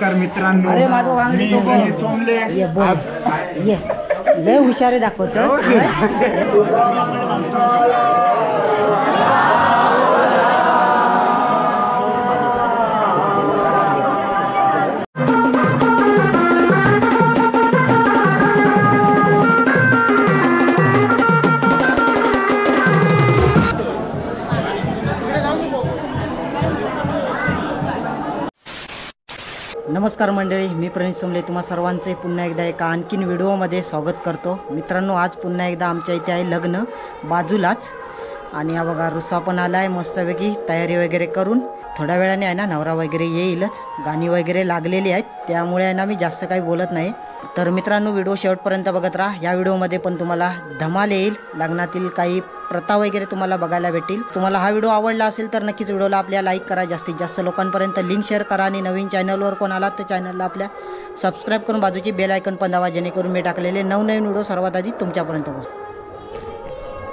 नमस्कार मित्रांनो, मी सोमले. ये लय हुशारे दाखवतो. नमस्कार मंडळी, मी प्रणित सोमले तुम्हा सर्वांचे पुन्हा एकदा एका आणखीन व्हिडिओमध्ये स्वागत करतो. मित्रांनो, आज पुन्हा एकदा आमच्या इथे आहे लग्न बाजूलाच. आणि हा बघा रुसा पण आला आहे मस्तपैकी तयारी वगैरे करून. थोड्या वेळाने आहे ना नवरा वगैरे येईलच. गाणी वगैरे लागलेली आहेत, त्यामुळे आहे ना मी जास्त काही बोलत नाही. तर मित्रांनो, व्हिडिओ शेवटपर्यंत बघत राहा. या व्हिडिओमध्ये पण तुम्हाला धमाल येईल. लग्नातील काही प्रथा वगैरे तुम्हाला बघायला भेटेल. तुम्हाला हा व्हिडिओ आवडला असेल तर नक्कीच व्हिडिओला आपल्या लाईक करा, जास्तीत जास्त लोकांपर्यंत लिंक शेअर करा. आणि नवीन चॅनलवर कोण आलात तर चॅनलला आपल्या सबस्क्राईब करून बाजूची बेल आयकॉन पण दाबा, जेणेकरून मी टाकलेले नवनवीन व्हिडिओ सर्वात आधी तुमच्यापर्यंत पोहोचतील.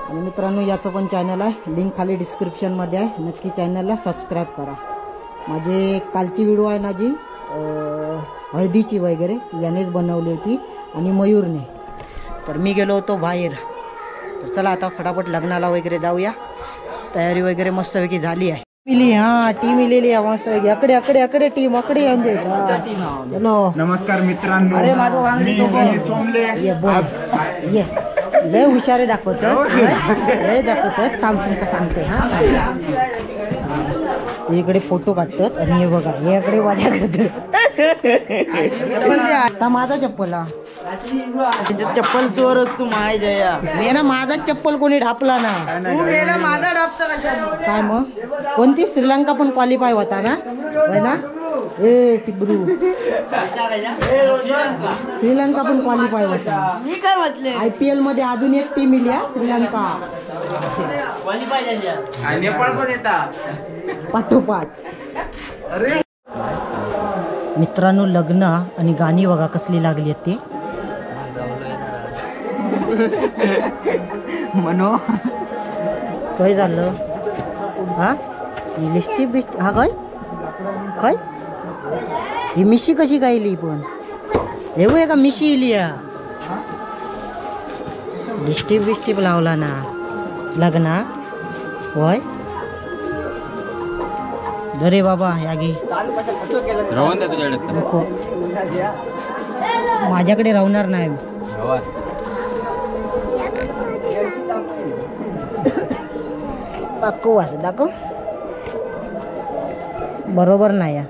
आणि मित्रांनो, याचं पण चॅनल आहे, लिंक खाली डिस्क्रिप्शनमध्ये आहे. नक्की चॅनलला सबस्क्राईब करा. माझे कालची व्हिडिओ आहे ना जी हळदीची वगैरे यानेच बनवली होती आणि मयूरने. तर मी गेलो होतो बाहेर. तर चला आता फटाफट लग्नाला वगैरे जाऊया. तयारी वगैरे मस्तपैकी झाली आहे. टीम इलेली आहे मस्तपैकी. अकडे अकडे अकडे टीम अकडे येऊन दे. नमस्कार मित्रांनो, मी सोमले. ये लय हुशारे दाखवतो. लय दाखवतो. थांबून सांगते. इकडे फोटो काढतात आणि हे बघा हे इकडे मजा करतात. आता माझा चप्पल चप्पल चोर तू माय जया. मी ना माझा चप्पल कोणी ढापला ना. माझा ढापता काय मग. कोणती श्रीलंका पण क्वालिफाय होता ना ना. ए टिब्रू श्रीलंका पण क्वालिफाय होता. मी काय म्हटले IPL मध्ये अजून एक टीम इली श्रीलंका नेपाळ पण येतात पाठोपाठ. मित्रांनो, लग्न आणि गाणी बघा कसली लागली आहेत ते. मनो काय झालं हा लिस्टी बिस्ट हा काय काय ही मिशी कशी गायली पण येऊ आहे का मिशी इली. लिस्टिप बिस्टिप लावला ना लग्नात होय. दरे बाबा या गे नको माझ्याकडे राहणार नाही. दाखव असं दाखव बरोबर नाही या.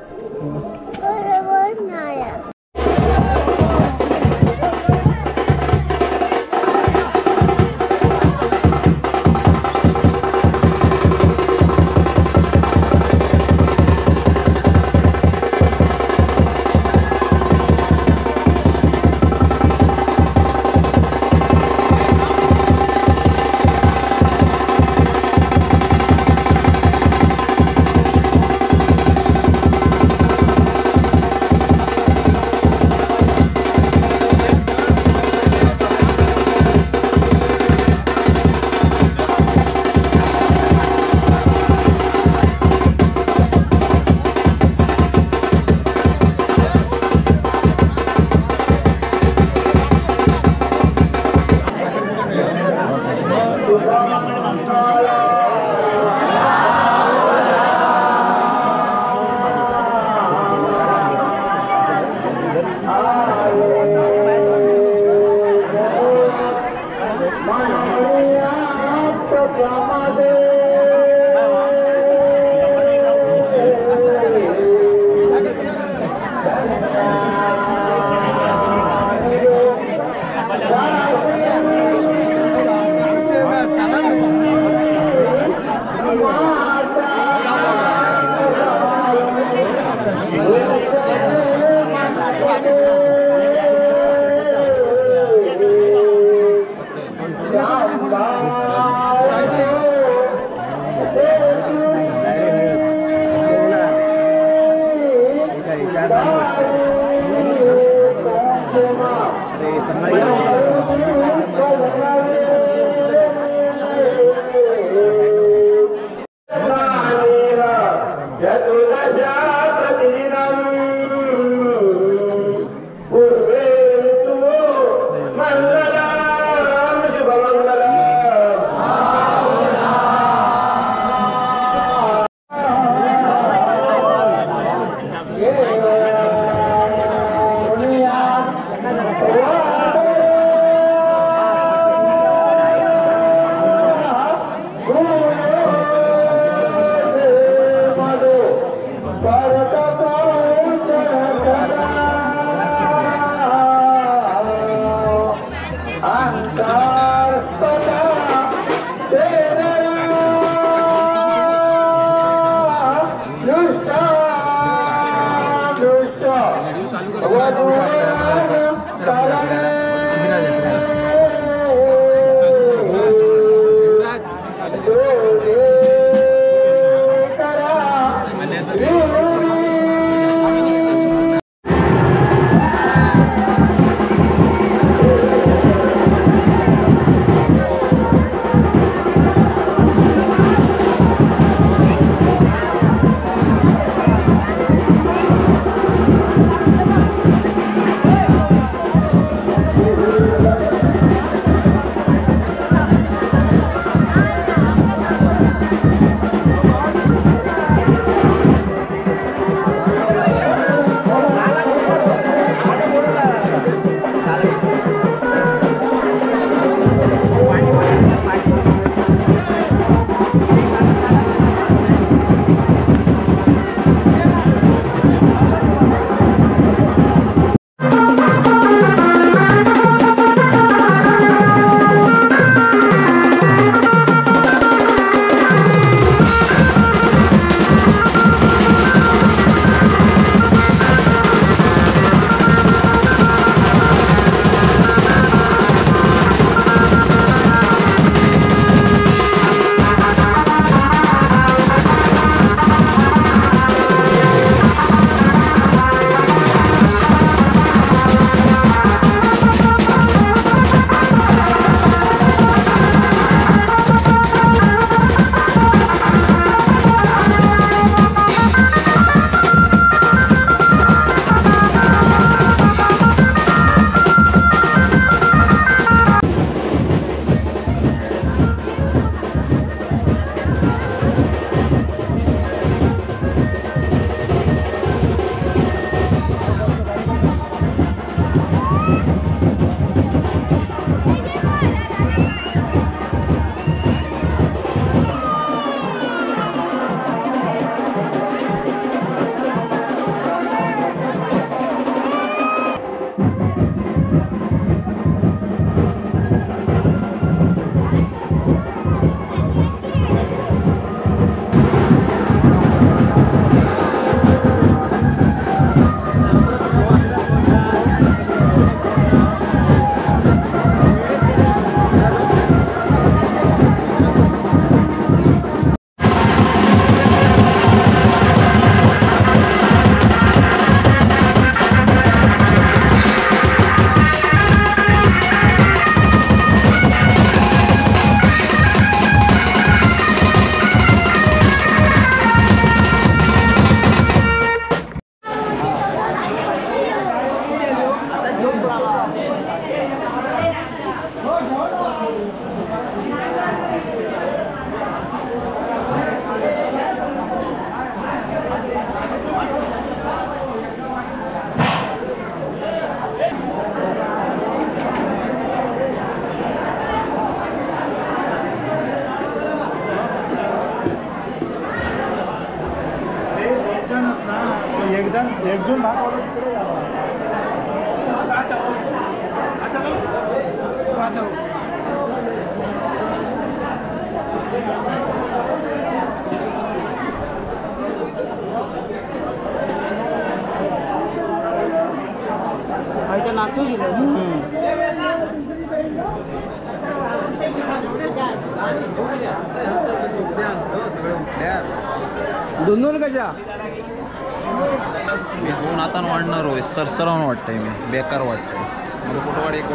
एकजून भाग तिकडे नाचू गेलं दोन कशा मी 2 हातानं वाढणार होय सरसरावून वाटतंय मी बेकार वाटतंय मला कुठं वाढ एक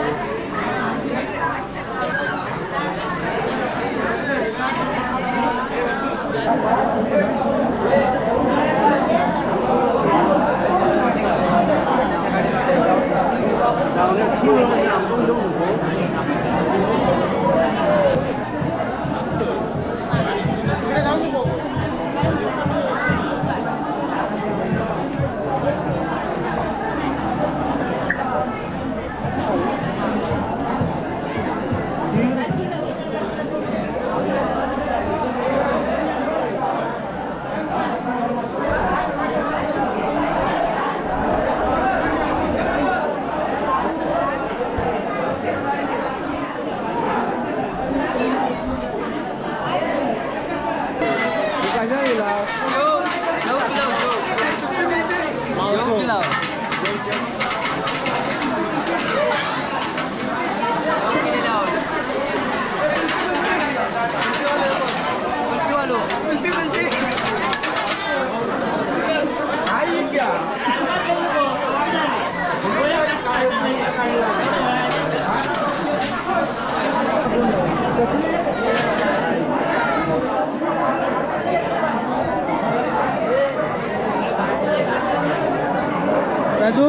राजू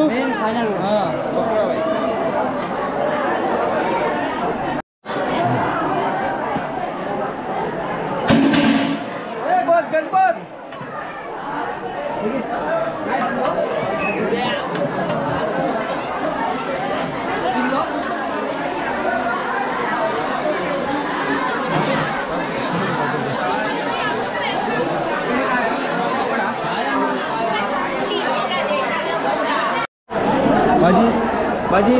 भाजी भाजी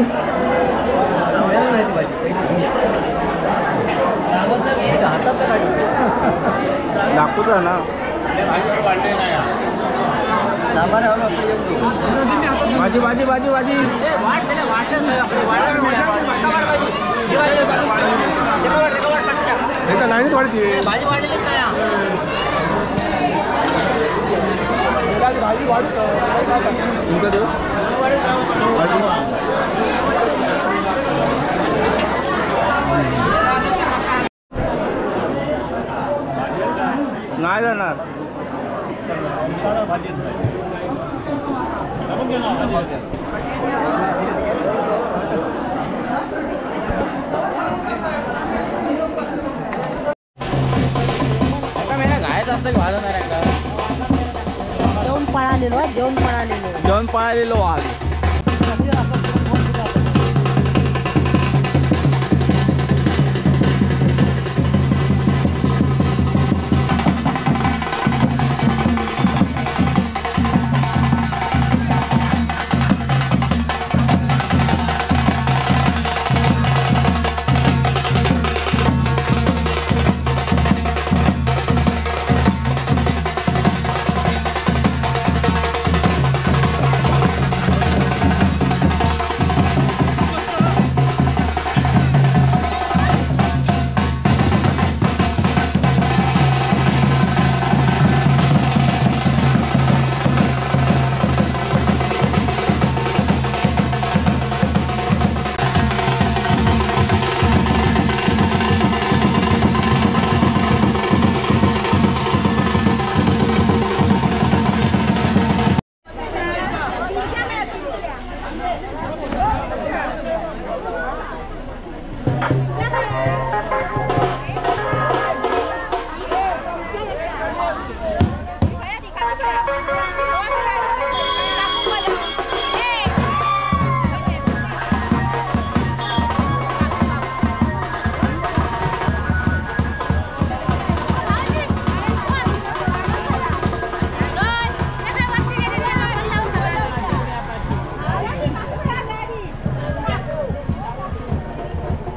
दाखवतो ना भाजी भाजी भाजी भाजी नाही वाढते भाजी वाढतो नाही जाणार जेवण पळालेलो आज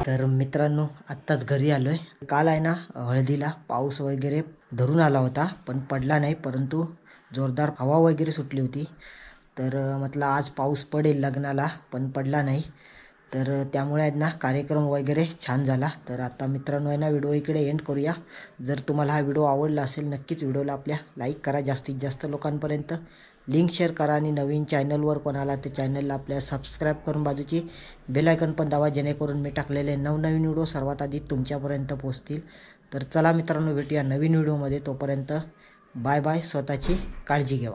तर मित्रांनो आत्ताच घरी आलो आहे. काल आहे ना हळदीला पाऊस वगैरे धरून आला होता पण पडला नाही, परंतु जोरदार हवा वगैरे सुटली होती. तर म्हटलं आज पाऊस पडेल लग्नाला, पण पडला नाही. तर त्यामुळे आहे ना कार्यक्रम वगैरे छान झाला. तर आता मित्रांनो आहे ना व्हिडिओ इकडे एंड करूया. जर तुम्हाला हा व्हिडिओ आवडला असेल नक्कीच व्हिडिओला आपल्या लाईक करा, जास्तीत जास्त लोकांपर्यंत लिंक शेअर करा आणि नवीन चॅनलवर कोणाला ते चॅनलला आपल्या सबस्क्राईब करून बाजूची बेल आयकॉन पण दाबा, जेणेकरून मी टाकलेले नवनवीन व्हिडिओ सर्वात आधी तुमच्यापर्यंत पोहोचतील. तर चला मित्रांनो भेटूया नवीन व्हिडिओमध्ये. तोपर्यंत बाय बाय. स्वतःची काळजी घ्या.